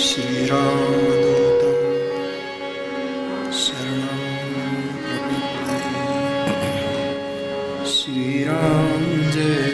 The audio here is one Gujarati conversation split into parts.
श्रीरामदूतं शरणं प्रपद्ये। श्रीराम जय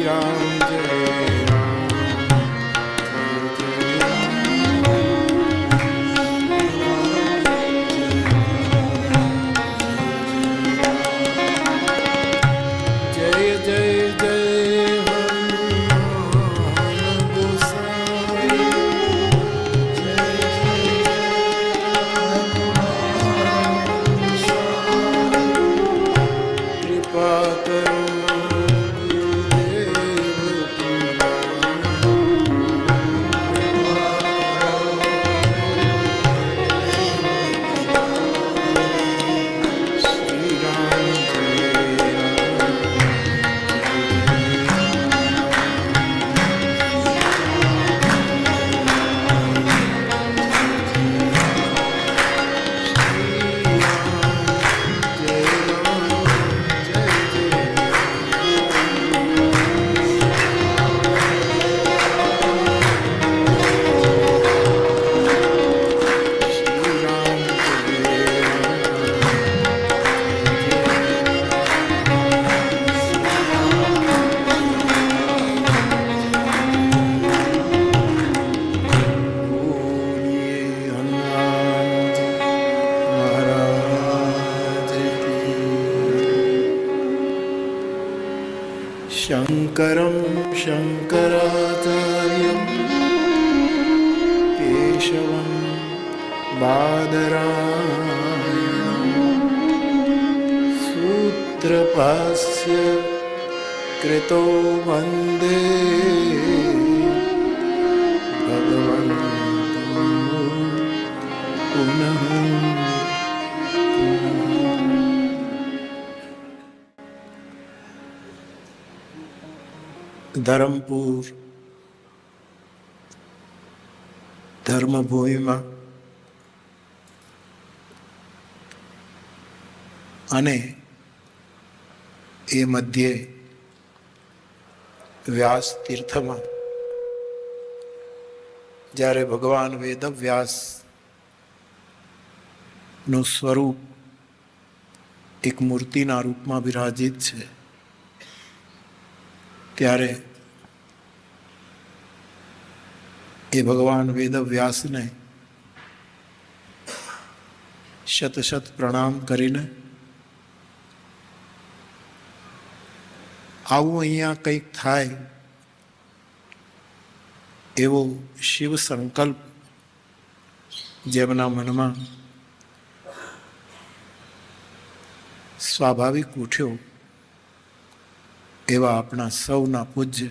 राम जय जय शङ्करं शङ्कराचार्यं केशवं बादरायणं सूत्रभास्य कृतो वन्दे भगवन्तो पुनः ધરમપુર ધર્મભૂમિમાં અને એ મધ્યે વ્યાસ તીર્થમાં જ્યારે ભગવાન વેદવ્યાસનું સ્વરૂપ એક મૂર્તિના રૂપમાં વિરાજિત છે, ત્યારે એ ભગવાન વેદવ્યાસને શત શત પ્રણામ કરીને આવું અહીંયા કંઈક થાય એવો શિવ સંકલ્પ જેમના મનમાં સ્વાભાવિક ઉઠ્યો એવા આપણા સૌના પૂજ્ય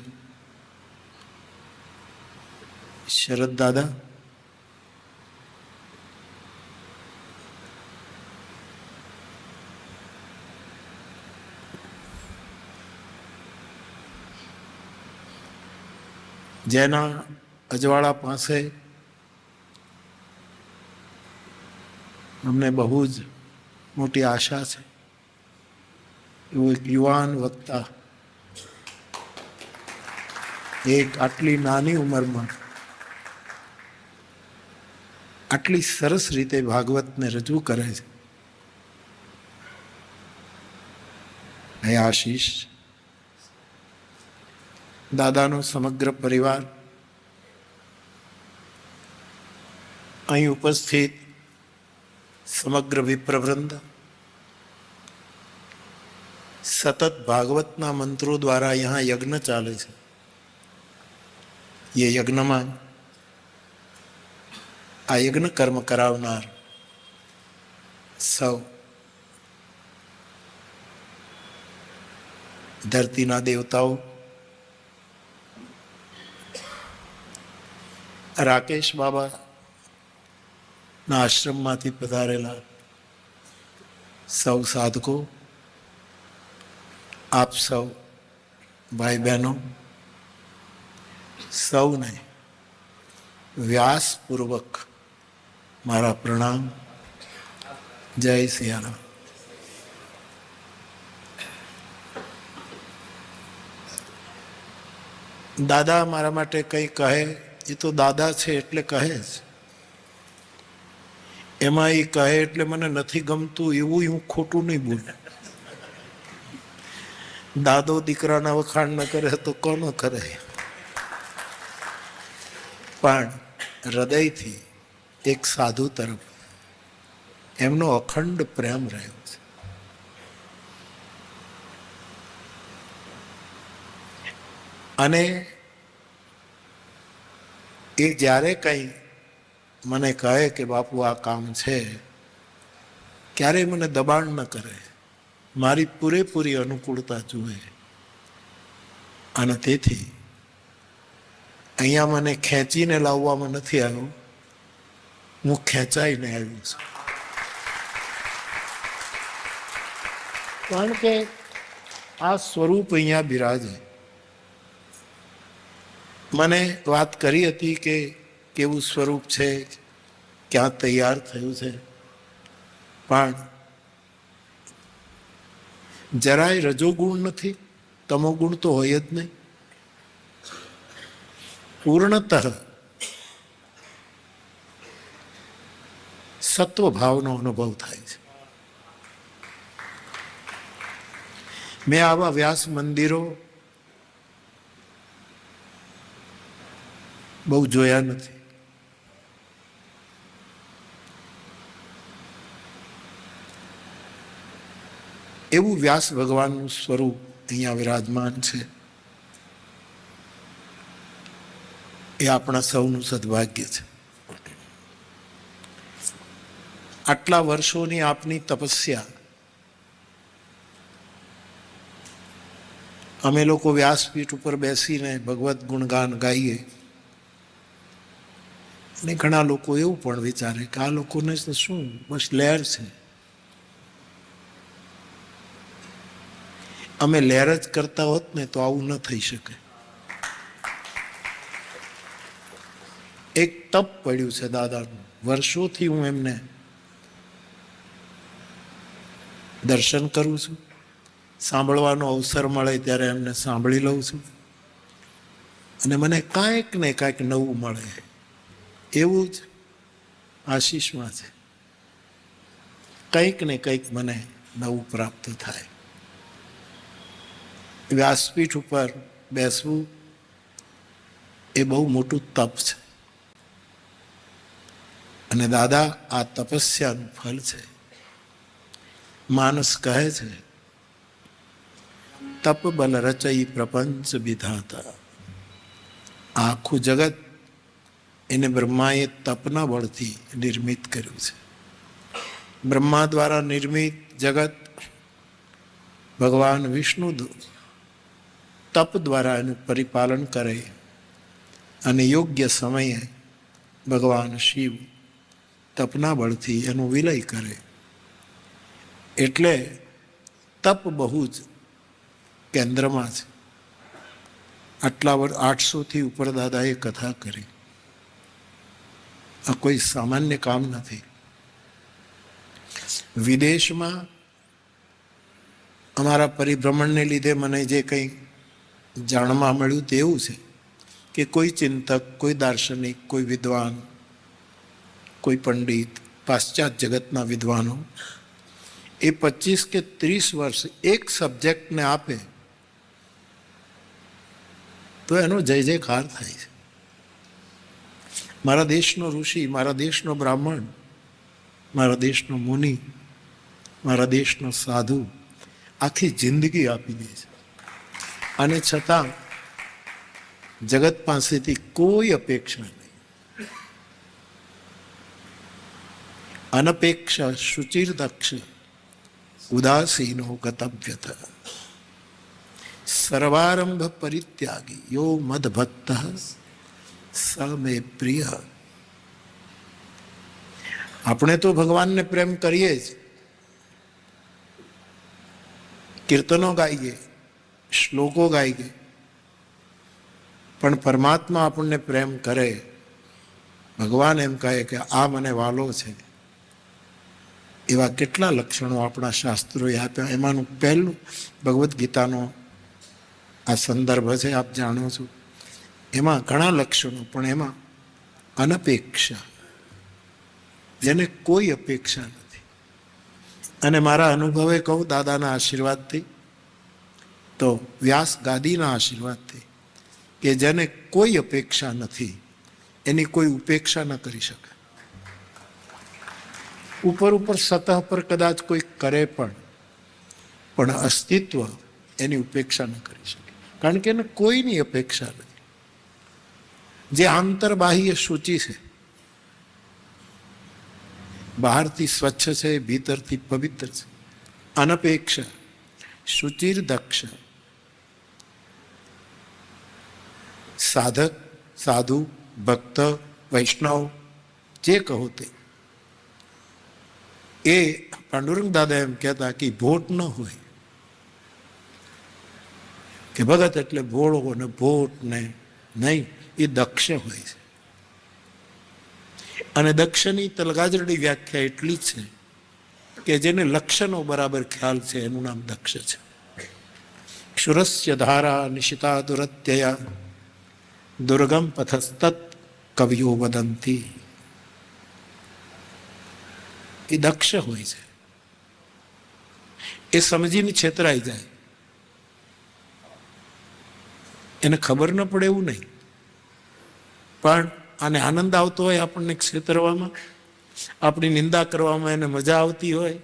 શરદ દાદા જેના અજવાળા પાસે અમને બહુ જ મોટી આશા છે, એવું એક યુવાન વક્તા એક આટલી નાની ઉંમરમાં આટલી સરસ રીતે ભાગવતને રજૂ કરે છે. હે આશીષ, દાદાનો સમગ્ર પરિવાર, અહીં ઉપસ્થિત સમગ્ર વિપ્રવૃંદ, સતત ભાગવતના મંત્રો દ્વારા यहाँ યજ્ઞ ચાલે છે. એ યજ્ઞમાં આ યજ્ઞ કર્મ કરાવનાર સૌ ધરતીના દેવતાઓ, રાકેશ બાબાના આશ્રમમાંથી પધારેલા સૌ સાધકો, આપ સૌ ભાઈ બહેનો, સૌને વ્યાસપૂર્વક મારા પ્રણામ. જય સિયારામ. દાદા મારા માટે કંઈ કહે એ તો દાદા છે એટલે કહે જ. એમાં એ કહે એટલે મને નથી ગમતું એવું હું ખોટું નહીં બોલું. દાદો દીકરાના વખાણ ન કરે તો કોનો કરે? પણ હૃદયથી એક સાધુ તરફ એમનો અખંડ પ્રેમ રહ્યો છે. અને એ જ્યારે કંઈ મને કહે કે બાપુ આ કામ છે, ક્યારેય મને દબાણ ન કરે, મારી પૂરેપૂરી અનુકૂળતા જુએ. અને તેથી અહીંયા મને ખેંચીને લાવવામાં નથી આવ્યું, હું ખેંચાઈને આવ્યું છું. કારણ કે આ સ્વરૂપ અહીંયા બિરાજે. મને વાત કરી હતી કે કેવું સ્વરૂપ છે, ક્યાં તૈયાર થયું છે, પણ જરાય રજોગુણ નથી, તમોગુણ તો હોય જ નહીં. પૂર્ણતઃ સત્વભાવનો અનુભવ થાય છે. મેં આવા વ્યાસ મંદિરો બહુ જોયા નથી. એવું વ્યાસ ભગવાનનું સ્વરૂપ અહીંયા વિરાજમાન છે. એ આપણા સૌનું સદભાગ્ય છે. આટલા વર્ષોની આપની તપસ્યા અમે લોકો વ્યાસપીઠ ઉપર બેસીને ભગવત ગુણગાન ગાઈએ અને ઘણા લોકો એવું પણ વિચારે કે આ લોકોને શું બસ લહેર છે. અમે લહેર જ કરતા હોત ને તો આવું ન થઈ શકે. એક તપ પડ્યું છે દાદાનું. વર્ષોથી હું એમને દર્શન કરું છું, સાંભળવાનો અવસર મળે ત્યારે એમને સાંભળી લઉં છું, અને મને કાંઈક ને કાંઈક નવું મળે એવું જ આશીષમાં છે. કંઈક ને કંઈક મને નવું પ્રાપ્ત થાય. વ્યાસપીઠ ઉપર બેસવું એ બહુ મોટું તપ છે, અને દાદા આ તપસ્યાનું ફળ છે. માનસ કહે છે, તપ બલ રચઈ પ્રપંચ વિધાતા. આખું જગત એને બ્રહ્માએ તપના બળથી નિર્મિત કર્યું છે. બ્રહ્મા દ્વારા નિર્મિત જગત ભગવાન વિષ્ણુ તપ દ્વારા એનું પરિપાલન કરે, અને યોગ્ય સમયે ભગવાન શિવ તપના બળથી એનું વિલય કરે. એટલે તપ બહુ જ કેન્દ્રમાં છે. આટલા વર્ષ 800થી ઉપર દાદાએ કથા કરી. આ કોઈ સામાન્ય કામ નથી. વિદેશમાં અમારા પરિભ્રમણને લીધે મને જે કંઈ જાણવા મળ્યું તે એવું છે કે કોઈ ચિંતક, કોઈ દાર્શનિક, કોઈ વિદ્વાન, કોઈ પંડિત, પાશ્ચાત્ય જગતના વિદ્વાનો એ 25 કે 30 વર્ષ એક સબ્જેક્ટને આપે તો એનો જય જયકાર થાય છે. મારા દેશનો ઋષિ, મારા દેશનો બ્રાહ્મણ, મારા દેશનો મુનિ, મારા દેશનો સાધુ આખી જિંદગી આપી દે છે, અને છતાં જગત પાસેથી કોઈ અપેક્ષા નહીં. અનપેક્ષા શુચિર્દક્ષ ઉદાસીનો ગતવ્યથ સર્વારંભ પરિત્યાગી યો મદભક્ત સ મે પ્રિય. આપણે તો ભગવાનને પ્રેમ કરીએ જ, કીર્તનો ગાઈએ, શ્લોકો ગાઈએ, પણ પરમાત્મા આપણને પ્રેમ કરે, ભગવાન એમ કહે કે આ મને વાલો છે, એવા કેટલા લક્ષણો આપણા શાસ્ત્રોએ આપ્યા. એમાંનું પહેલું ભગવદ્ ગીતાનો આ સંદર્ભ છે, આપ જાણો છો. એમાં ઘણા લક્ષણો, પણ એમાં અનપેક્ષા, જેને કોઈ અપેક્ષા નથી. અને મારા અનુભવે કહું, દાદાના આશીર્વાદથી, તો વ્યાસ ગાદીના આશીર્વાદથી, કે જેને કોઈ અપેક્ષા નથી એની કોઈ ઉપેક્ષા ન કરી શકે. ઉપર ઉપર સતહ પર કદાચ કોઈ કરે પણ અસ્તિત્વ એની ઉપેક્ષા ન કરી શકે, કારણ કે એને કોઈની અપેક્ષા નથી. જે આંતરબાહ્ય શુચિ છે, બહારથી સ્વચ્છ છે, ભીતરથી પવિત્ર છે, અનપેક્ષા શુચિર્દક્ષ, સાધક, સાધુ, ભક્ત, વૈષ્ણવ જે કહો તે, એ પાંડુરંગ દાદા એમ કહેતા કે ભોટ ન હોય, કે ભગત એટલે ભોળો ને ભોટ ને નહીં, એ દક્ષ હોય છે. અને દક્ષની તલગાજરડી વ્યાખ્યા એટલી જ છે કે જેને લક્ષણો બરાબર ખ્યાલ છે એનું નામ દક્ષ છે. ક્ષુરસ્ય ધારા નિશિતા દુરત્યયા દુર્ગમ પથસ્તત કવિઓ વદંતી. એ દક્ષ હોય છે. એ સમજીને છેતરાઈ જાય, એને ખબર ન પડે એવું નહીં, પણ આને આનંદ આવતો હોય આપણને છેતરવામાં, આપણી નિંદા કરવામાં એને મજા આવતી હોય,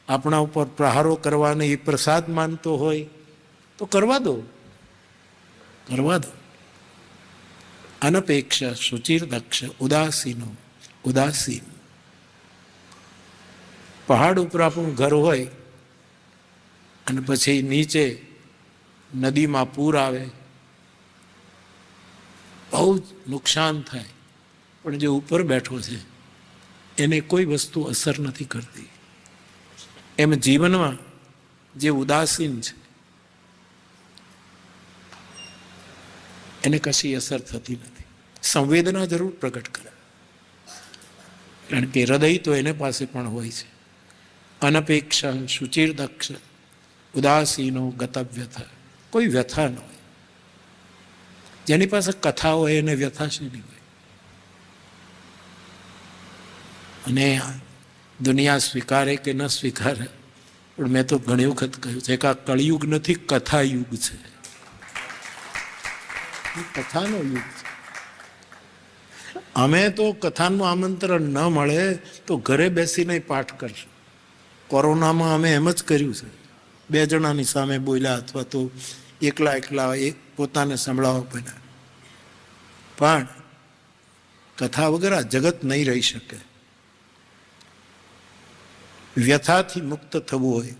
આપણા ઉપર પ્રહારો કરવાને એ પ્રસાદ માનતો હોય, તો કરવા દો, કરવા દો. અનપેક્ષા શુચિર્દક્ષ ઉદાસીનો ઉદાસીન. પહાડ ઉપર આપણું ઘર હોય અને પછી નીચે નદીમાં પૂર આવે, બહુ જ નુકસાન થાય, પણ જે ઉપર બેઠો છે એને કોઈ વસ્તુ અસર નથી કરતી. એમ જીવનમાં જે ઉદાસીન છે એને કશી અસર થતી નથી. સંવેદના જરૂર પ્રગટ કરે, કારણ કે હૃદય તો એને પાસે પણ હોય છે. અનપેક્ષા શુચિર્દક્ષ ઉદાસીનો ગતવ્યથ. કોઈ વ્યથા ન હોય. જેની પાસે કથા હોય એને વ્યથા શેની હોય. અને દુનિયા સ્વીકારે કે ન સ્વીકારે, પણ મેં તો ઘણી વખત કહ્યું છે કે આ કળિયુગ નથી, કથા યુગ છે. કથાનો યુગ છે. અમે તો કથાનું આમંત્રણ ન મળે તો ઘરે બેસીને પાઠ કરશું. કોરોનામાં અમે એમ જ કર્યું છે, 2 જણાની સામે બોલ્યા, અથવા તો એકલા પોતાને સંભળાવવા પડ્યા. પણ કથા વગર આ જગત નહીં રહી શકે. વ્યથાથી મુક્ત થવું હોય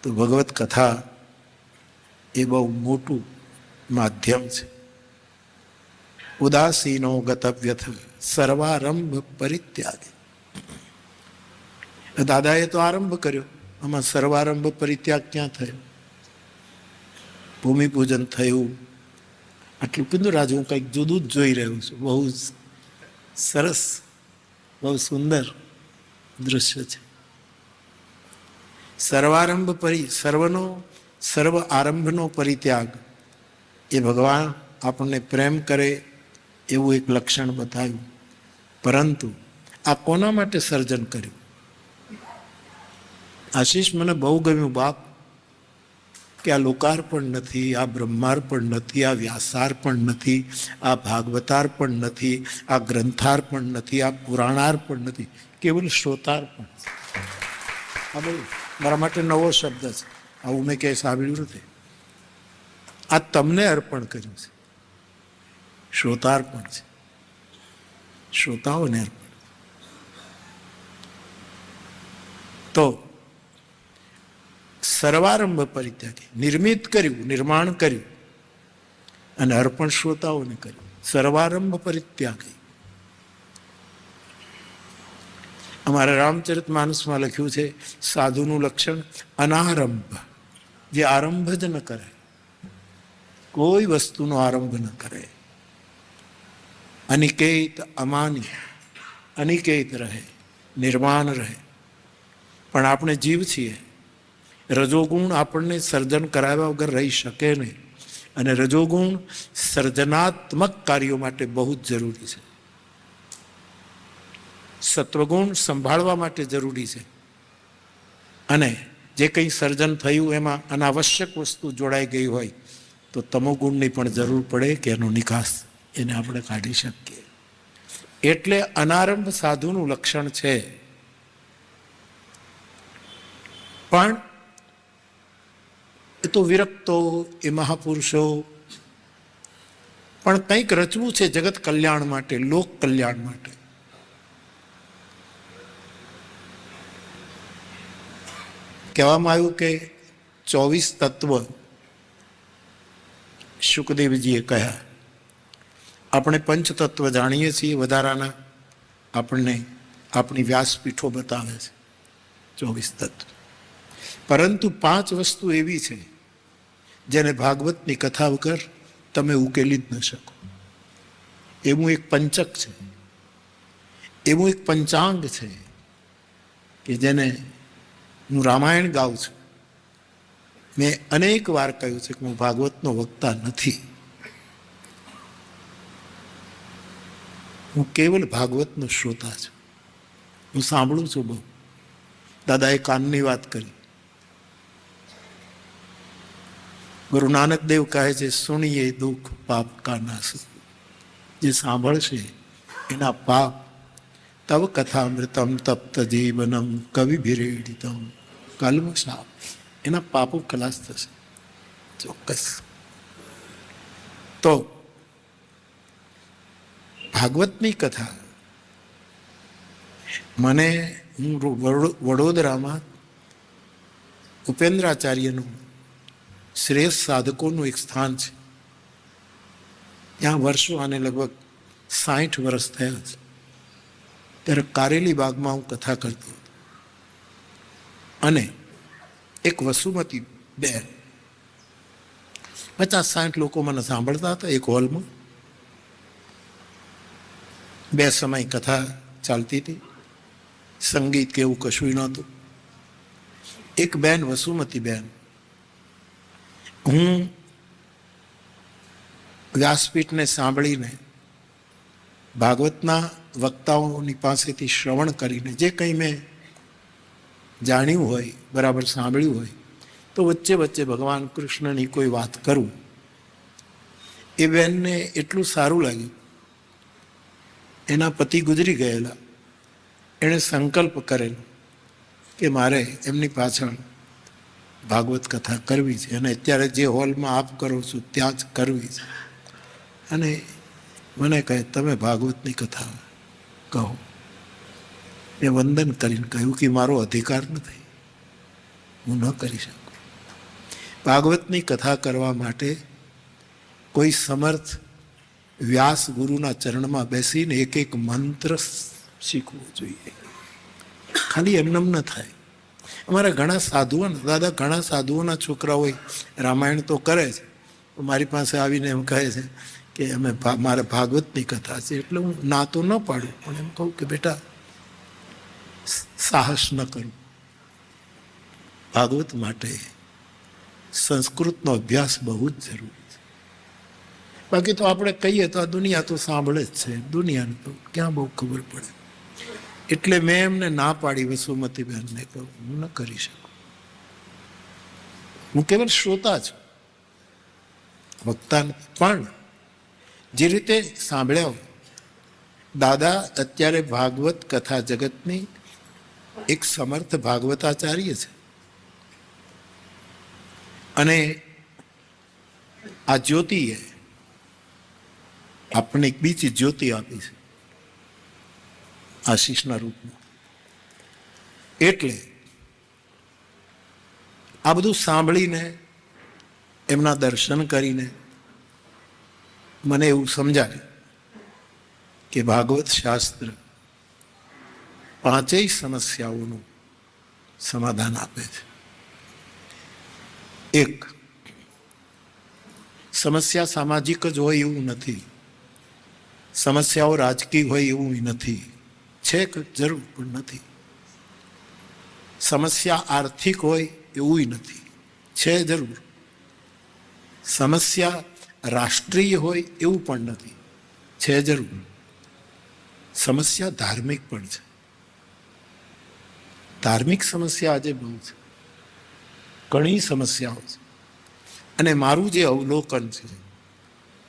તો ભગવત કથા એ બહુ મોટું માધ્યમ છે. ઉદાસીનો ગતવ્યથ સર્વારંભ પરિત્યાગી. દાદાએ તો આરંભ કર્યો, આમાં સર્વારંભ પરિત્યાગ ક્યાં થયો? ભૂમિપૂજન થયું, આટલું કીધું. રાજુ હું કંઈક જુદું જ જોઈ રહ્યું છું. બહુ સરસ, બહુ સુંદર દૃશ્ય છે. સર્વારંભ સર્વ આરંભનો પરિત્યાગ એ ભગવાન આપણને પ્રેમ કરે એવું એક લક્ષણ બતાવ્યું. પરંતુ આ કોના માટે સર્જન કર્યું? આશીષ મને બહુ ગમ્યું બાપ. કે આ લોકાર્પણ નથી, આ બ્રહ્માર્પણ નથી, આ વ્યાસાર્પણ નથી, આ ભાગવતાર્પણ નથી, આ ગ્રંથાર્પણ નથી, આ પુરાણાર્પણ નથી, કેવલ શ્રોતાર્પણ. આ બહુ મારા માટે નવો શબ્દ છે, આવું મેં ક્યાંય સાંભળ્યું નથી. આ તમને અર્પણ કર્યું છે, શ્રોતાર્પણ છે, શ્રોતાઓને અર્પણ. તો સર્વારંભ પરિત્યાગી, નિર્મિત કર્યું, નિર્માણ કર્યું અને અર્પણ શ્રોતાઓને કર્યું. સર્વારંભ પરિત્યાગી. અમારા રામચરિત માનસમાં લખ્યું છે સાધુનું લક્ષણ અનારંભ, જે આરંભ જ ન કરે, કોઈ વસ્તુનો આરંભ ન કરે. અનિકેત અમાની, અનિકેત રહે, નિર્માણ રહે. પણ આપણે જીવ છીએ, રજોગુણ આપણને સર્જન કરાવ્યા વગર રહી શકે નહીં, અને રજોગુણ સર્જનાત્મક કાર્યો માટે બહુ જ જરૂરી છે. સત્વગુણ સંભાળવા માટે જરૂરી છે, અને જે કંઈ સર્જન થયું એમાં અનાવશ્યક વસ્તુ જોડાઈ ગઈ હોય તો તમોગુણની પણ જરૂર પડે કે એનો નિકાસ એને આપણે કાઢી શકીએ. એટલે અનારંભ સાધુનું લક્ષણ છે. પણ એ તો વિરક્તો, એ મહાપુરુષો, પણ કંઈક રચવું છે જગત કલ્યાણ માટે, લોક કલ્યાણ માટે. કહેવામાં આવ્યું કે 24 તત્વ શુકદેવજીએ કહ્યા. આપણે પંચતત્વ જાણીએ છીએ, વધારાના આપણને આપણી વ્યાસપીઠો બતાવે છે 24 તત્વ. પરંતુ 5 વસ્તુ એવી છે જેને ભાગવતની કથા વગર તમે ઉકેલી જ ન શકો. એવું એક પંચક છે, એવું એક પંચાંગ છે કે જેને હું રામાયણ ગાઉં છું. મેં અનેક વાર કહ્યું છે કે હું ભાગવતનો વક્તા નથી, હું કેવલ ભાગવતનો શ્રોતા છું. હું સાંભળું છું બહુ. દાદાએ કાનની વાત કરી. ગુરુ નાનક દેવ કહે છે સુણીએ દુઃખ પાપ કા નાશ. જે સાંભળશે એના પાપ તવ કથામૃતમ તપ્ત જીવનમ કવિભિરેડિતમ કલ્મષાપ, એના પાપો ખલાસ થશે ચોક્કસ. તો ભાગવતની કથા મને, હું વડોદરામાં ઉપેન્દ્રાચાર્યનું શ્રેષ્ઠ સાધકોનું એક સ્થાન છે, ત્યાં વર્ષો, આને લગભગ 60 વર્ષ થયા છે. ત્યારે કારેલી બાગમાં હું કથા કરતો હતો, અને એક વસુમતી બેન, 50-60 લોકો મને સાંભળતા હતા એક હોલમાં. 2 સમય કથા ચાલતી હતી, સંગીત કે એવું કશું નહોતું. એક બેન, વસુમતી બેન, હું વ્યાસપીઠને સાંભળીને, ભાગવતના વક્તાઓની પાસેથી શ્રવણ કરીને જે કંઈ મેં જાણ્યું હોય, બરાબર સાંભળ્યું હોય, તો વચ્ચે વચ્ચે ભગવાન કૃષ્ણની કોઈ વાત કરું. એ બેનને એટલું સારું લાગ્યું. એના પતિ ગુજરી ગયેલા, એણે સંકલ્પ કરેલો કે મારે એમની પાછળ ભાગવત કથા કરવી છે, અને અત્યારે જે હોલમાં આપ કરો છો ત્યાં જ કરવી છે. અને મને કહે તમે ભાગવતની કથા કહો. મેં વંદન કરીને કહ્યું કે મારો અધિકાર નથી, હું ન કરી શકું. ભાગવતની કથા કરવા માટે કોઈ સમર્થ વ્યાસ ગુરુના ચરણમાં બેસીને એક એક મંત્ર શીખવો જોઈએ. ખાલી એમનેમ ન થાય. અમારા ઘણા સાધુઓના, દાદા ઘણા સાધુઓના છોકરા હોય, રામાયણ તો કરે છે, મારી પાસે આવીને એમ કહે છે કે અમે મારે ભાગવતની કથા છે. એટલે હું ના તો ન પાડું, પણ એમ કહું કે બેટા સાહસ ન કરું. ભાગવત માટે સંસ્કૃતનો અભ્યાસ બહુ જ જરૂરી છે. બાકી તો આપણે કહીએ તો આ દુનિયા તો સાંભળે જ છે, દુનિયાને તો ક્યાં બહુ ખબર પડે. એટલે મેં એમને ના પાડી, વસુમતીબેનને કહું હું ન કરી શકું. હું કેવલ શ્રોતા છું, વક્તા નથી. પણ જે રીતે સાંભળ્યા, દાદા અત્યારે ભાગવત કથા જગતની એક સમર્થ ભાગવતાચાર્ય છે, અને આ જ્યોતિએ આપણને એક બીજી જ્યોતિ આપી છે આશીષના રૂપમાં. એટલે આ બધું સાંભળીને, એમના દર્શન કરીને મને એવું સમજાય કે ભાગવત શાસ્ત્ર પાંચેય સમસ્યાઓનું સમાધાન આપે છે. એક, સમસ્યા સામાજિક જ હોય એવું નથી, સમસ્યાઓ રાજકીય હોય એવું નથી, છે કે જરૂર પણ નથી. સમસ્યા આર્થિક હોય એવું નથી, છે જરૂર. સમસ્યા રાષ્ટ્રીય હોય એવું પણ નથી, છે જરૂર. સમસ્યા ધાર્મિક પણ છે. ધાર્મિક સમસ્યા આજે બહુ છે, ઘણી સમસ્યાઓ છે. અને મારું જે અવલોકન છે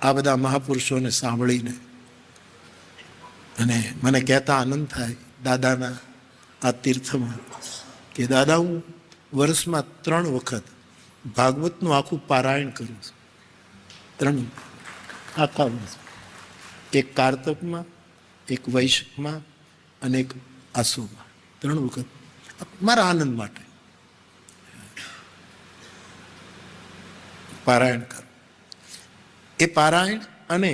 આ બધા મહાપુરુષોને સાંભળીને, અને મને કહેતા આનંદ થાય દાદાના આ તીર્થમાં કે દાદા, હું વર્ષમાં 3 વખત ભાગવતનું આખું પારાયણ કરું છું. 3 આખા વર્ષ, એક કારતકમાં, એક વૈશાખમાં અને એક આસુમાં. 3 વખત મારા આનંદ માટે પારાયણ કરું. એ પારાયણ અને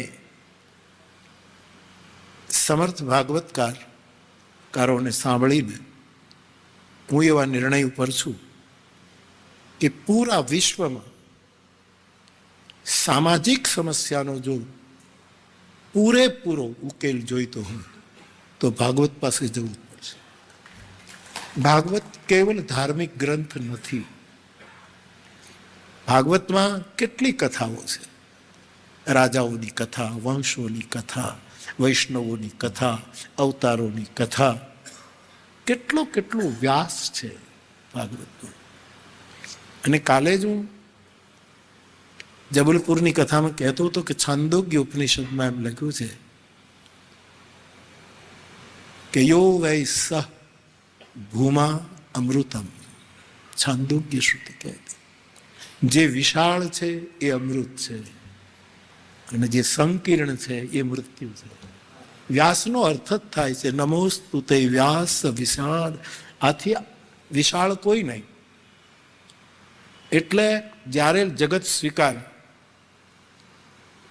સમર્થ ભાગવતકારોને સાંભળીને હું એવા નિર્ણય ઉપર છું કે પૂરા વિશ્વમાં સામાજિક સમસ્યાનો જો પૂરેપૂરો ઉકેલ જોઈતો હોય તો ભાગવત પાસે જવું પડશે. ભાગવત કેવલ ધાર્મિક ગ્રંથ નથી. ભાગવતમાં કેટલી કથાઓ છે, રાજાઓની કથા, વંશોની કથા, વૈષ્ણવોની કથા, અવતારોની કથા, કેટલો વ્યાસ છે ભાગવતનો. અને કાલે જ હું જબલપુરની કથામાં કહેતો હતો કે છાંદોગ્ય ઉપનિષદમાં એમ લખ્યું છે કે યો વૈ સહ ભૂમા અમૃતમ. છાંદોગ્ય શ્રુતિ કહે જે વિશાળ છે એ અમૃત છે, અને જે સંકીર્ણ છે એ મૃત્યુ છે. વ્યાસનો અર્થ જ થાય છે નમોસ્તુ તે વ્યાસ વિશાળ. આથી વિશાળ કોઈ નહીં. એટલે જ્યારે જગત સ્વીકાર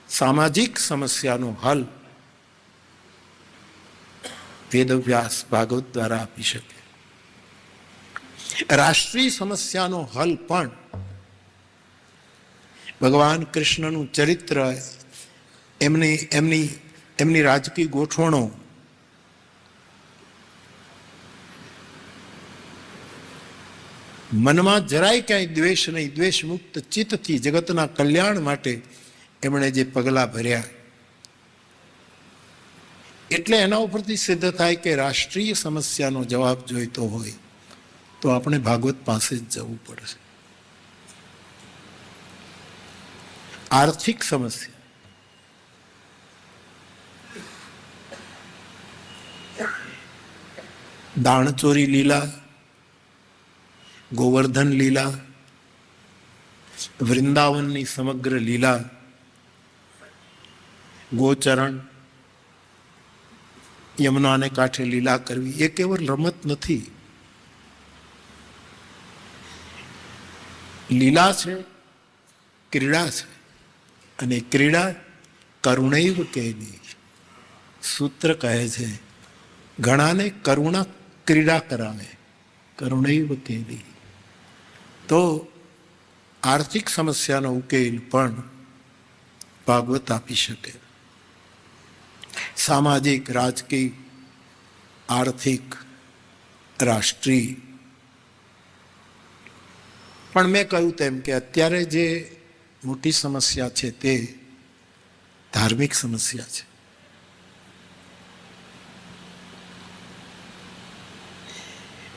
સામાજિક સમસ્યાનો હલ વેદવ્યાસ ભાગવત દ્વારા આપી શકે. રાષ્ટ્રીય સમસ્યાનો હલ પણ ભગવાન કૃષ્ણનું ચરિત્ર, એમની રાજકીય ગોઠવણો, મનમાં જરાય ક્યાંય દ્વેષ નહીં, દ્વેષ મુક્ત ચિત્તથી જગતના કલ્યાણ માટે એમણે જે પગલાં ભર્યા, એટલે એના ઉપરથી સિદ્ધ થાય કે રાષ્ટ્રીય સમસ્યાનો જવાબ જોઈતો હોય તો આપણે ભાગવત પાસે જ જવું પડશે. આર્થિક સમસ્યા, દાણચોરી લીલા, ગોવર્ધન લીલા, વૃંદાવનની સમગ્ર લીલા, ગોચરણ, યમુનાને કાંઠે લીલા કરવી, એ કેવળ રમત નથી. લીલા છે, ક્રીડા છે. અને ક્રીડા કરુણૈવ કેલી. સૂત્ર કહે છે ઘણાને કરુણા ક્રીડા કરાવે, કરુણૈવ કેલી. તો આર્થિક સમસ્યાનો ઉકેલ પણ ભાગવત આપી શકે. સામાજિક, રાજકીય, આર્થિક, રાષ્ટ્રીય. પણ મેં કહ્યું તેમ કે અત્યારે જે મોટી સમસ્યા છે તે ધાર્મિક સમસ્યા છે.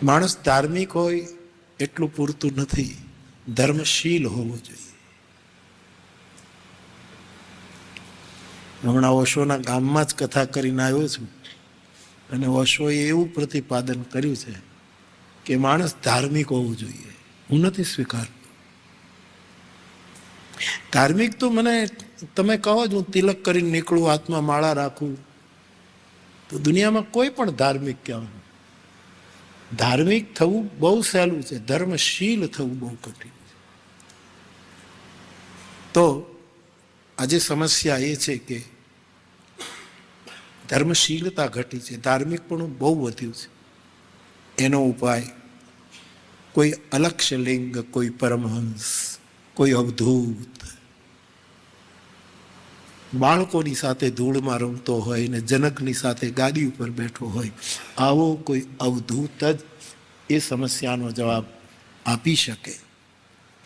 માણસ ધાર્મિક હોય એટલું પૂરતું નથી, ધર્મશીલ હોવો જોઈએ. હમણાં ઓશોના ગામમાં જ કથા કરીને આવ્યો છું, અને ઓશોએ એવું પ્રતિપાદન કર્યું છે કે માણસ ધાર્મિક હોવું જોઈએ. હું નથી સ્વીકારતો. ધાર્મિક તો મને તમે કહો જ હું તિલક કરીને નીકળું, હાથમાં માળા રાખું, તો દુનિયામાં કોઈ પણ ધાર્મિક કહેવાનું. ધાર્મિક થવું બહુ સહેલું છે, ધર્મશીલ થવું બહુ કઠિન છે. તો આજે સમસ્યા એ છે કે ધર્મશીલતા ઘટી છે, ધાર્મિકપણું બહુ વધ્યું છે. એનો ઉપાય કોઈ અલક્ષ્ય લિંગ, કોઈ પરમહંસ, કોઈ અવધૂત બાળકોની સાથે ધૂળમાં રમતો હોય ને જનકની સાથે ગાદી ઉપર બેઠો હોય, આવો કોઈ અવધૂત જ એ સમસ્યાનો જવાબ આપી શકે.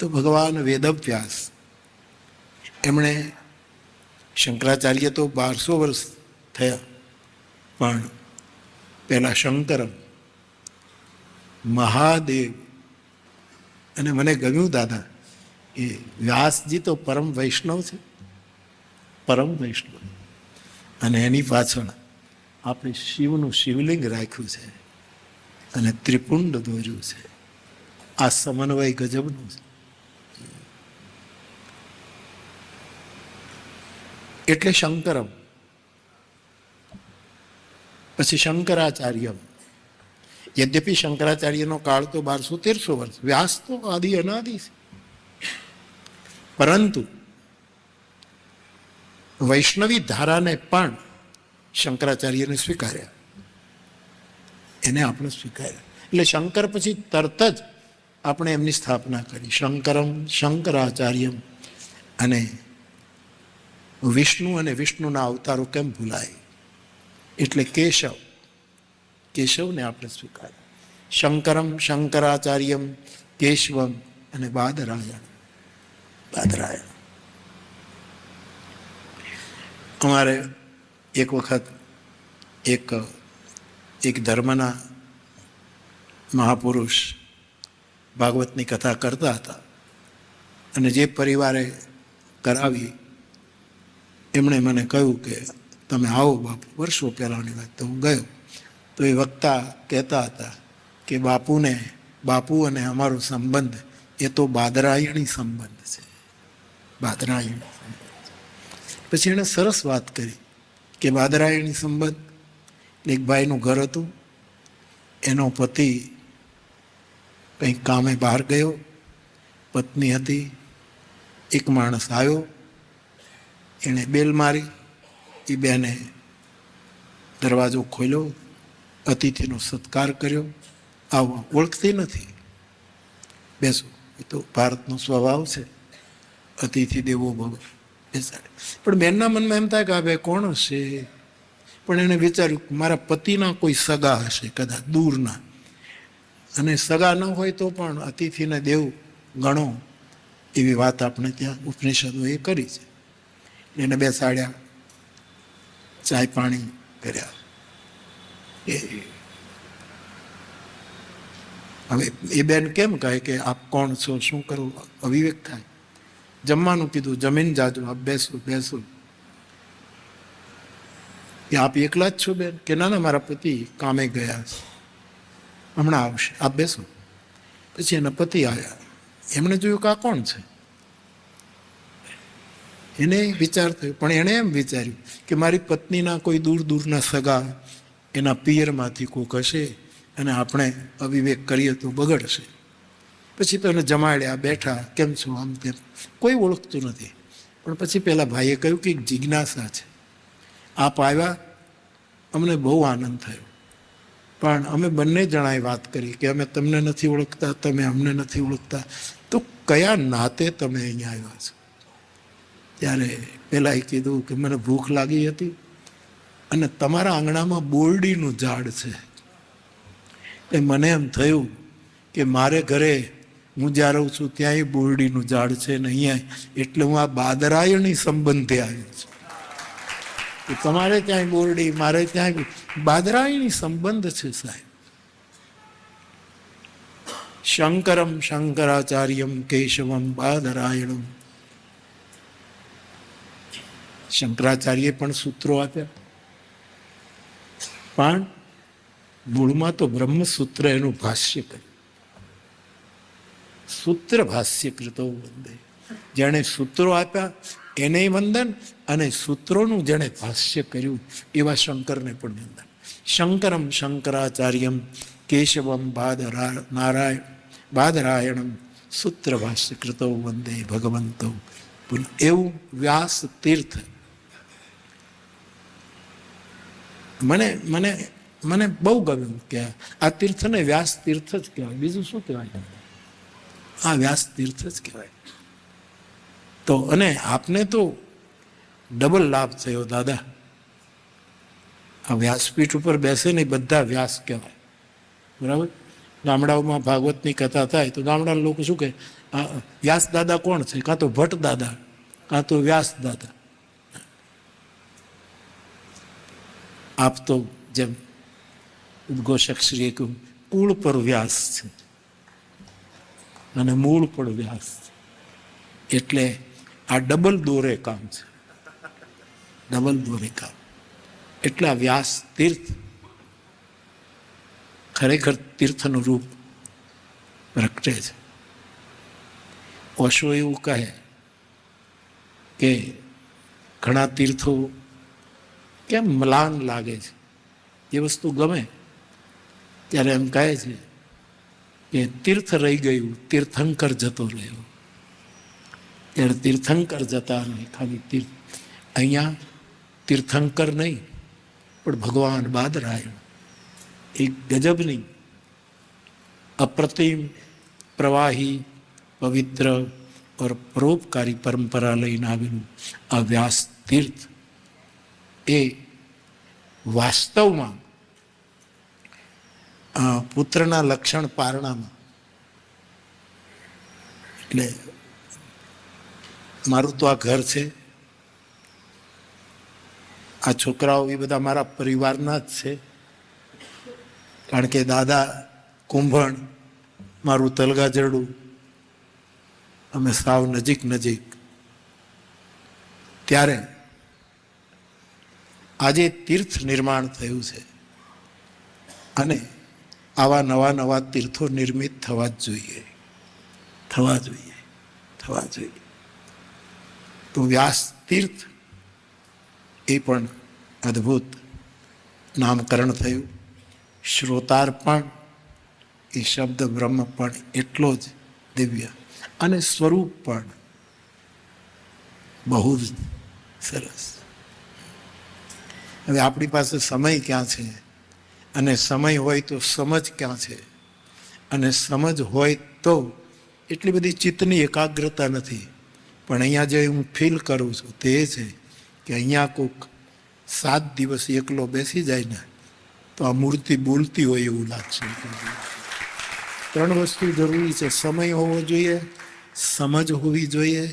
તો ભગવાન વેદવ્યાસ, એમણે, શંકરાચાર્ય તો 1200 વર્ષ થયા, પણ પહેલા શંકરમ, મહાદેવ, અને મને ગમ્યું દાદા એ વ્યાસજી તો પરમ વૈષ્ણવ છે, પરમ વૈષ્ણવ, અને એની પાછળ આપણે શિવનું શિવલિંગ રાખ્યું છે અને ત્રિપુંડ દોર્યું છે. આ સમન્વય ગજબનું છે. એટલે શંકરમ, પછી શંકરાચાર્યમ. યદ્યપિ શંકરાચાર્યનો કાળ તો 1200-1300 વર્ષ, વ્યાસ તો આદિ અનાદિ છે, પરંતુ વૈષ્ણવી ધારાને પણ શંકરાચાર્યને સ્વીકાર્યા, એને આપણે સ્વીકાર્યા. એટલે શંકર પછી તરત જ આપણે એમની સ્થાપના કરી, શંકરમ, શંકરાચાર્યમ. અને વિષ્ણુ અને વિષ્ણુના અવતારો કેમ ભૂલાય, એટલે કેશવ, કેશવને આપણે સ્વીકાર્યા. શંકરમ, શંકરાચાર્યમ, કેશવમ અને બાદરાયણ, બાદરાયણ. અમારે એક વખત એક ધર્મના મહાપુરુષ ભાગવતની કથા કરતા હતા, અને જે પરિવારે કરાવી એમણે મને કહ્યું કે તમે આવો બાપુ. વર્ષો પહેલાંની વાત. તો હું ગયો, તો એ વક્તા કહેતા હતા કે બાપુ અને અમારો સંબંધ એ તો બાદરાયણી સંબંધ છે, બાદરાયણી સંબંધ. પછી એણે સરસ વાત કરી કે બાદરાયણી સંબંધ. એક ભાઈનું ઘર હતું, એનો પતિ કંઈક કામે બહાર ગયો, પત્ની હતી, એક માણસ આવ્યો, એણે બેલ મારી, એ બેને દરવાજો ખોલ્યો, અતિથિનો સત્કાર કર્યો. આવો, ઓળખતી નથી, બેસો. એ તો ભારતનો સ્વભાવ છે, અતિથિ દેવો ભવ. બેસાડે. પણ બેનના મનમાં એમ થાય કે આ ભાઈ કોણ હશે, પણ એણે વિચાર્યું મારા પતિના કોઈ સગા હશે, કદાચ દૂરના, અને સગા ન હોય તો પણ અતિથિને દેવ ગણો, એવી વાત આપણે ત્યાં ઉપનિષદોએ કરી છે. એને બેસાડ્યા, ચાય પાણી કર્યા. હવે એ બેન કેમ કહે કે આપ કોણ છો, શું કરવું, અવિવેક થાય. જમવાનું કીધું, જમીન જાજો, આપ બેસો બેસો. કે આપ એકલા જ છો બેન? કે ના ના, મારા પતિ કામે ગયા છે, હમણાં આવશે, આપ બેસો. પછી એના પતિ આવ્યા. એમણે જોયું કે આ કોણ છે, એને વિચાર થયો. પણ એણે એમ વિચાર્યું કે મારી પત્નીના કોઈ દૂરના સગા, એના પિયરમાંથી કોઈક હશે, અને આપણે અવિવેક કરીએ તો બગડશે. પછી તો એને જમાડ્યા, બેઠા, કેમ છો, આમ તેમ. કોઈ ઓળખતું નથી. પણ પછી પેલા ભાઈએ કહ્યું કે એક જિજ્ઞાસા છે, આપ આવ્યા, અમને બહુ આનંદ થયો, પણ અમે બંને જણાએ વાત કરી કે અમે તમને નથી ઓળખતા, તમે અમને નથી ઓળખતા, તો કયા નાતે તમે અહીંયા આવ્યા છો? ત્યારે પેલા એ કીધું કે મને ભૂખ લાગી હતી, અને તમારા આંગણામાં બોરડીનું ઝાડ છે, એટલે મને એમ થયું કે મારે ઘરે હું જ્યાં રહું છું ત્યાં બોરડીનું ઝાડ છે ને અહીંયા, એટલે હું આ બાદરાયણી સંબંધે આવ્યો છું. તમારે ત્યાં બોરડી, મારે ત્યાં બાદરાયણી સંબંધ છે સાહેબ. શંકરમ શંકરાચાર્યમ કેશવમ બાદરાયણમ. શંકરાચાર્ય પણ સૂત્રો આપ્યા, પણ મૂળમાં તો બ્રહ્મસૂત્ર એનું ભાષ્ય કર્યું. સૂત્ર ભાષ્ય કૃતો વંદે. જેણે સૂત્રો આપ્યા એને વંદન, અને સૂત્રોનું જેણે ભાષ્ય કર્યું એવા શંકરને પણ વંદન. શંકરમ શંકરાચાર્યમ કેશવમ બાદરાયણમ સૂત્ર ભાષ્ય કૃતો વંદે ભગવંતો. એવું વ્યાસ તીર્થ મને મને મને બહુ ગમ્યું કે આ તીર્થને વ્યાસ તીર્થ જ કહેવાય, બીજું શું કહેવાય? આ વ્યાસ તીર્થ જ કહેવાય. તો અને આપને તો ડબલ લાભ થયો દાદા. આ વ્યાસપીઠ ઉપર બેસે ને બધા વ્યાસ કહેવાય, બરાબર? ગામડાઓમાં ભાગવતની કથા થાય તો ગામડાના લોકો શું કહે, વ્યાસ દાદા કોણ છે? કાં તો ભટ્ટ દાદા, કાં તો વ્યાસ દાદા. આપ તો જેમ ઉદ્ઘોષકશ્રીએ કહ્યું, કુળ પર વ્યાસ છે અને મૂળ પર વ્યાસ છે. એટલે આ ડબલ દોરે કામ છે, ડબલ દોરે કામ. એટલે આ વ્યાસ તીર્થ ખરેખર તીર્થનું રૂપ પ્રગટે છે. ઓશો એવું કહે કે ઘણા તીર્થો કેમ મ્લાન લાગે છે, એ વસ્તુ ગમે ત્યારે એમ કહે છે કે તીર્થ રહી ગયું, તીર્થંકર જતો રહ્યો. ત્યારે તીર્થંકર જતા નહીં, ખાલી તીર્થ. અહીંયા તીર્થંકર નહીં, પણ ભગવાન બાદરાયણ એક ગજબની અપ્રતિમ પ્રવાહી પવિત્ર और પરોપકારી પરંપરા લઈને આવેલું આ વ્યાસ તીર્થ એ વાસ્તવમાં પુત્રના લક્ષણ પારણામાં. એટલે મારું તો આ ઘર છે, આ છોકરાઓ એ બધા મારા પરિવારના જ છે. કારણ કે દાદા કુંભણ, મારું તલગાજરડું, અમે સાવ નજીક નજીક. ત્યારે આજે તીર્થ નિર્માણ થયું છે અને આવા નવા નવા તીર્થો નિર્મિત થવા જ જોઈએ, થવા જોઈએ, થવા જોઈએ. તો વ્યાસ તીર્થ એ પણ અદ્ભુત નામકરણ થયું. શ્રોતાર્પણ એ શબ્દ બ્રહ્મ પણ એટલો જ દિવ્ય, અને સ્વરૂપ પણ બહુ જ સરસ. હવે આપણી પાસે સમય ક્યાં છે, અને સમય હોય તો સમજ ક્યાં છે, અને સમજ હોય તો એટલી બધી ચિત્તની એકાગ્રતા નથી. પણ અહીંયા જે હું ફીલ કરું છું તે એ છે કે અહીંયા કોઈક 7 દિવસ એકલો બેસી જાય ને તો આ મૂર્તિ બોલતી હોય એવું લાગશે. 3 વસ્તુ જરૂરી છે: સમય હોવો જોઈએ, સમજ હોવી જોઈએ,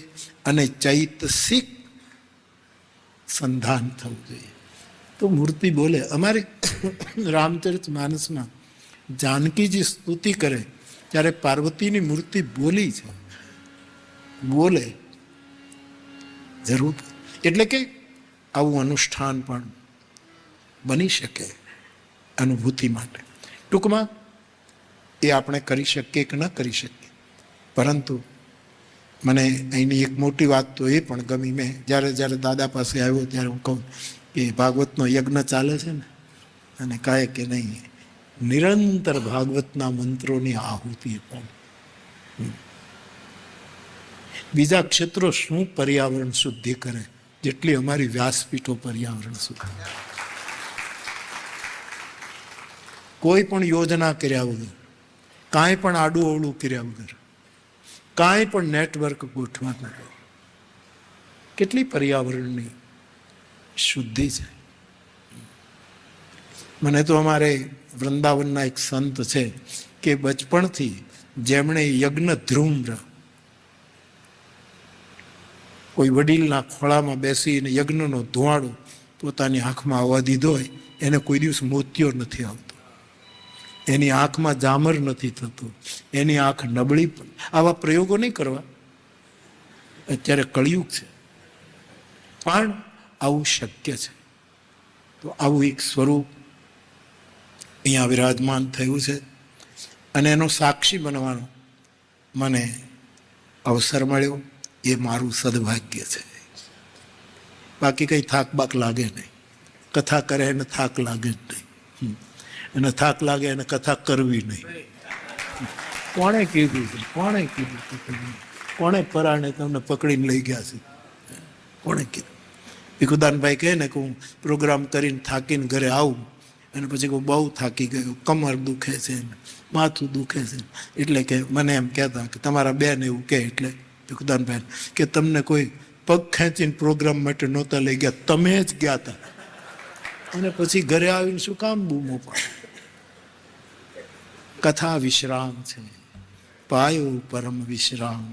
અને ચૈતસિક સંધાન થવું જોઈએ. તો મૂર્તિ બોલે. અમારે રામચરિત માનસમાં જાનકીજી સ્તુતિ કરે ત્યારે પાર્વતીની મૂર્તિ બોલી છે, બોલે જરૂર. એટલે કે આવું અનુષ્ઠાન પણ બની શકે અનુભૂતિ માટે. ટૂંકમાં એ આપણે કરી શકીએ કે ન કરી શકીએ, પરંતુ મને અહીંની એક મોટી વાત તો એ પણ ગમી. મેં જ્યારે દાદા પાસે આવ્યો ત્યારે હું કહું કે ભાગવતનો યજ્ઞ ચાલે છે ને, અને કહે કે નહીં, નિરંતર ભાગવતના મંત્રોની આહુતિ પણ. બીજા ક્ષેત્રો શું પર્યાવરણ શુદ્ધિ કરે જેટલી અમારી વ્યાસપીઠો પર્યાવરણ શુદ્ધિ. કોઈ પણ યોજના કર્યા વગર, કાંઈ પણ આડું અવળું કર્યા વગર, કાંઈ પણ નેટવર્ક ગોઠવા વગર કેટલી પર્યાવરણની શુદ્ધિ છે. મને તો અમારે વૃંદાવનના એક સંત છે કે બચપણથી જેમણે યજ્ઞ ધ્રુમ્ર, કોઈ વડીલના ખોળામાં બેસીને યજ્ઞનો ધુવાડો પોતાની આંખમાં આવવા દીધો હોય, એને કોઈ દિવસ મોતિયો નથી આવતો. એની આંખમાં જામર નથી થતું, એની આંખ નબળી. આવા પ્રયોગો નહીં કરવા. અત્યારે કળિયુગ છે, પણ આવું શક્ય છે. તો આવું એક સ્વરૂપ અહીંયા વિરાજમાન થયું છે, અને એનો સાક્ષી બનવાનો મને અવસર મળ્યો. એ મારું સદભાગ્ય છે. બાકી કંઈ થાક બાક લાગે નહીં. કથા કરે એને થાક લાગે જ નહીં. એને થાક લાગે એને કથા કરવી નહીં. કોણે કીધું છે? કોણે કીધું છે? કોણે પરાણે તમને પકડીને લઈ ગયા છે? કોણે કીધું? ભીખુદાનભાઈ કહે ને કે હું પ્રોગ્રામ કરીને થાકીને ઘરે આવું, અને પછી હું બહુ થાકી ગયો, કમર દુખે છે, માથું દુખે છે, એટલે કે મને એમ કહેતા કે તમારા બેન એવું કહે, એટલે ભીખુદાનભાઈ કે તમને કોઈ પગ ખેંચીને પ્રોગ્રામ માટે નહોતા લઈ ગયા, તમે જ ગયા હતા, અને પછી ઘરે આવીને શું કામ બૂમો પાડે? કથા વિશ્રામ છે, પાયો પરમ વિશ્રામ,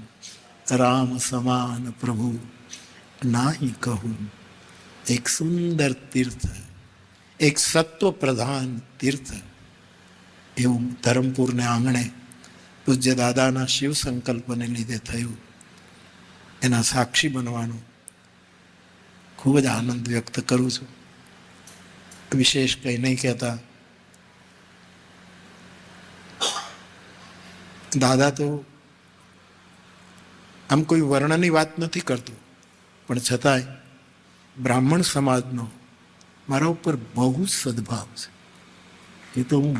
રામ સમાન પ્રભુ નાહી કહું. એક સુંદર તીર્થ, એક સત્વ પ્રધાન તીર્થ એવું ધરમપુરને આંગણે પૂજ્ય દાદાના શિવ સંકલ્પને લીધે થયું. એના સાક્ષી બનવાનું ખૂબ જ આનંદ વ્યક્ત કરું છું. વિશેષ કંઈ નહીં કહેતા. દાદા તો આમ કોઈ વર્ણની વાત નથી કરતો, પણ છતાંય બ્રાહ્મણ સમાજનો મારા ઉપર બહુ જ સદભાવ છે. એ તો હું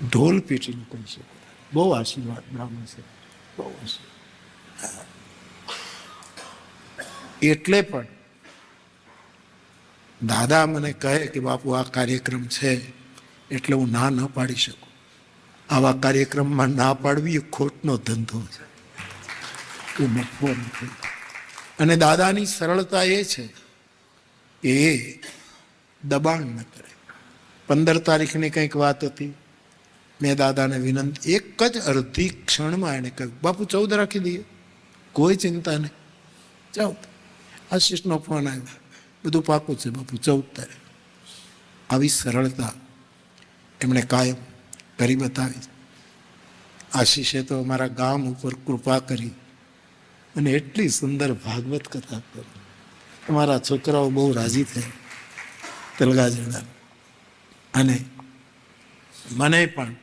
ઢોલ પીટીને કહી શકું. બહુ આશીર્વાદ બ્રાહ્મણ છે, બહુ આશીર્વાદ. એટલે પણ દાદા મને કહે કે બાપુ આ કાર્યક્રમ છે, એટલે હું ના ન પાડી શકું. આવા કાર્યક્રમમાં ના પાડવી એ ખોટનો ધંધો છે, એ નફો નથી. અને દાદાની સરળતા એ છે કે એ દબાણ ન કરે. 15 તારીખની કંઈક વાત હતી, મેં દાદાને વિનંતી, એક જ અડધી ક્ષણમાં એણે કહ્યું બાપુ 14 રાખી દઈએ, કોઈ ચિંતા નહીં, 14. આશીષનો ફોન આવ્યો, બધું પાકું છે બાપુ 14 તારીખ. આવી સરળતા એમણે કાયમ કરી બતાવી. આશીષે તો અમારા ગામ ઉપર કૃપા કરી અને એટલી સુંદર ભાગવત કથા કરી. અમારા છોકરાઓ બહુ રાજી થયા, તલગાજડા. અને મને પણ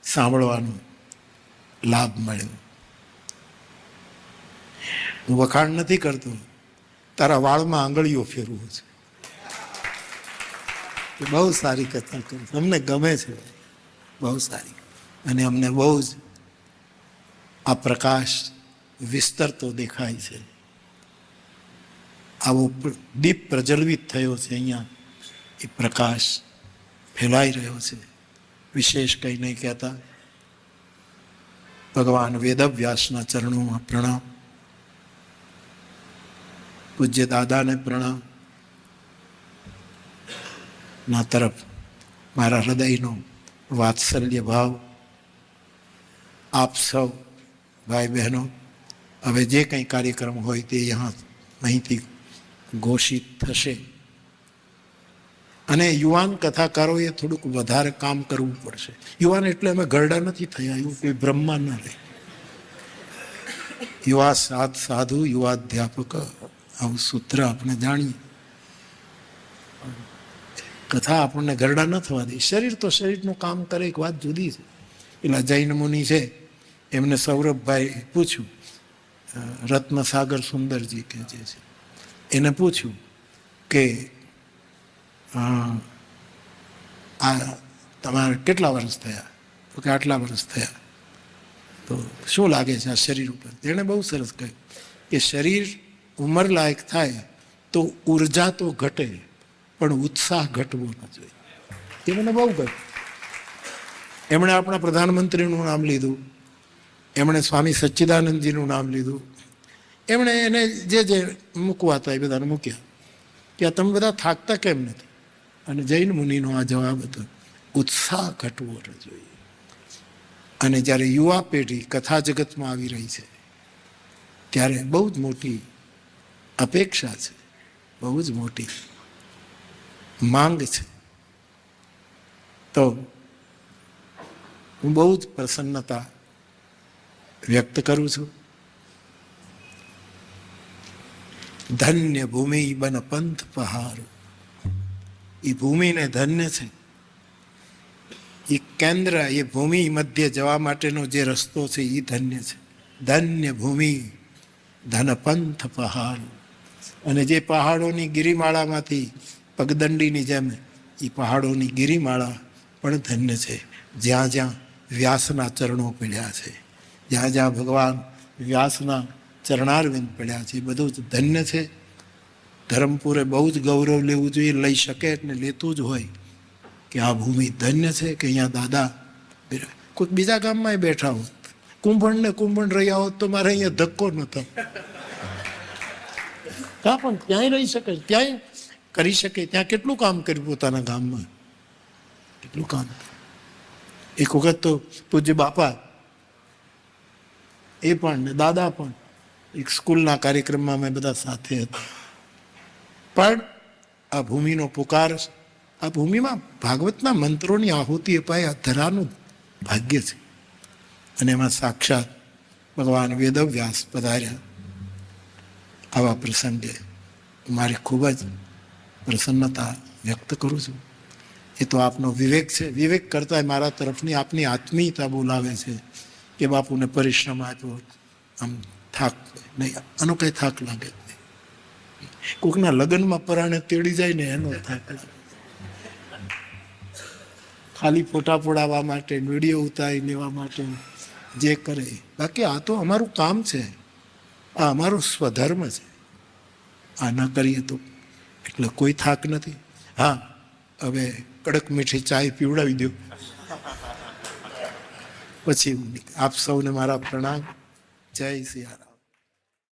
સાંભળવાનો લાભ મળ્યો. હું વખાણ નથી કરતો, તારા વાળમાં આંગળીઓ ફેરવું છે. બહુ સારી કથા કરી, અમને ગમે છે, બહુ સારી. અને અમને બહુ જ આ પ્રકાશ વિસ્તરતો દેખાય છે. આવો દીપ પ્રજ્વલિત થયો છે અહીંયા, એ પ્રકાશ ફેલાઈ રહ્યો છે. વિશેષ કંઈ નહીં કહેતા. ભગવાન વેદવ્યાસના ચરણોમાં પ્રણામ, પૂજ્ય દાદાને પ્રણામ. ના તરફ મારા હૃદયનો વાત્સલ્ય ભાવ. આપ સૌ ભાઈ બહેનો, હવે જે કંઈ કાર્યક્રમ હોય તે અહીંથી ઘોષિત થશે. અને યુવાન કથાકારોએ થોડુંક વધારે કામ કરવું પડશે. યુવાન એટલે અમે ગરડા નથી થયા, એવું કોઈ બ્રહ્મા ન રહે. યુવા સાધુ, યુવાધ્યાપક, આવું સૂત્ર આપણે જાણીએ. કથા આપણને ગરડા ન થવા દે. શરીર તો શરીરનું કામ કરે, એક વાત જુદી છે. પેલા જૈન મુનિ છે, એમને સૌરભભાઈ પૂછ્યું, રત્નસાગર સુંદરજી કે જે છે, એને પૂછ્યું કે આ તમારે કેટલા વર્ષ થયા? તો કે આટલા વર્ષ થયા. તો શું લાગે છે આ શરીર ઉપર? તેણે બહુ સરસ કહ્યું કે શરીર ઉંમર લાયક થાય તો ઉર્જા તો ઘટે, પણ ઉત્સાહ ઘટવો ન જોઈએ. એ મને બહુ ગમ્યું. એમણે આપણા પ્રધાનમંત્રીનું નામ લીધું, એમણે સ્વામી સચ્ચિદાનંદજીનું નામ લીધું, એમણે એને જે મૂકવા હતા એ બધાને મૂક્યા કે આ તમે બધા થાકતા કેમ નથી? અને જૈન મુનિનો આ જવાબ હતો, ઉત્સાહ ઘટવો ન જોઈએ. અને જ્યારે યુવા પેઢી કથા જગતમાં આવી રહી છે, ત્યારે બહુ જ મોટી અપેક્ષા છે, બહુ જ મોટી માંગ છે. તો હું બહુ જ પ્રસન્નતા વ્યક્ત કરું છું. ધન્ય ભૂમિ બન પંથ પહારો, એ ભૂમિને ધન્ય છે. એ કેન્દ્ર, એ ભૂમિ મધ્ય જવા માટેનો જે રસ્તો છે એ ધન્ય છે. ધન્ય ભૂમિ ધન પંથ પહાડ. અને જે પહાડોની ગિરિમાળામાંથી પગદંડીની જેમ એ પહાડોની ગિરિમાળા પણ ધન્ય છે. જ્યાં જ્યાં વ્યાસના ચરણો પડ્યા છે, જ્યાં જ્યાં ભગવાન વ્યાસના ચરણારવિંદ પડ્યા છે, એ બધું જ ધન્ય છે. ધરમપુરે બહુ જ ગૌરવ લેવું જોઈએ, લઈ શકે એટલે લેતું જ હોય કે આ ભૂમિ ધન્ય છે કે અહીંયા દાદા કોઈક બીજા ગામમાં બેઠા હોત, કુંભણ ને કુંભણ રહ્યા હોત તો મારે અહીંયા ધક્કો નહોતો. હા, પણ ત્યાંય રહી શકે, ત્યાંય કરી શકે. ત્યાં કેટલું કામ કર્યું પોતાના ગામમાં, કેટલું કામ. એક વખત તો પૂજ્ય બાપા એ પણ ને દાદા પણ એક સ્કૂલના કાર્યક્રમમાં અમે બધા સાથે હતા. પણ આ ભૂમિનો પુકાર, આ ભૂમિમાં ભાગવતના મંત્રોની આહુતિ અપાય, આ ધરાનું ભાગ્ય છે. અને એમાં સાક્ષાત ભગવાન વેદવ્યાસ પધાર્યા. આવા પ્રસંગે મારી ખૂબ જ પ્રસન્નતા વ્યક્ત કરું છું. એ તો આપનો વિવેક છે. વિવેક કરતાં મારા તરફની આપની આત્મીયતા બોલાવે છે કે બાપુને પરિશ્રમ આપ્યો, આમ થાક નહીં, આનો કંઈ થાક લાગે નહીં. કોકના લગ્નમાં પરાણે તેડી જાય ને એનો થાક લાગે. ખાલી ફોટા પડાવવા માટે, વિડીયો ઉતારી લેવા માટે જે કરે, બાકી આ તો અમારું કામ છે, આ અમારો સ્વધર્મ છે. આ ન કરીએ તો એટલે કોઈ થાક નથી. હા, હવે કડક મીઠી ચાય પીવડાવી દો પછી. આપ સૌને મારા પ્રણામ. જય સિયારામ.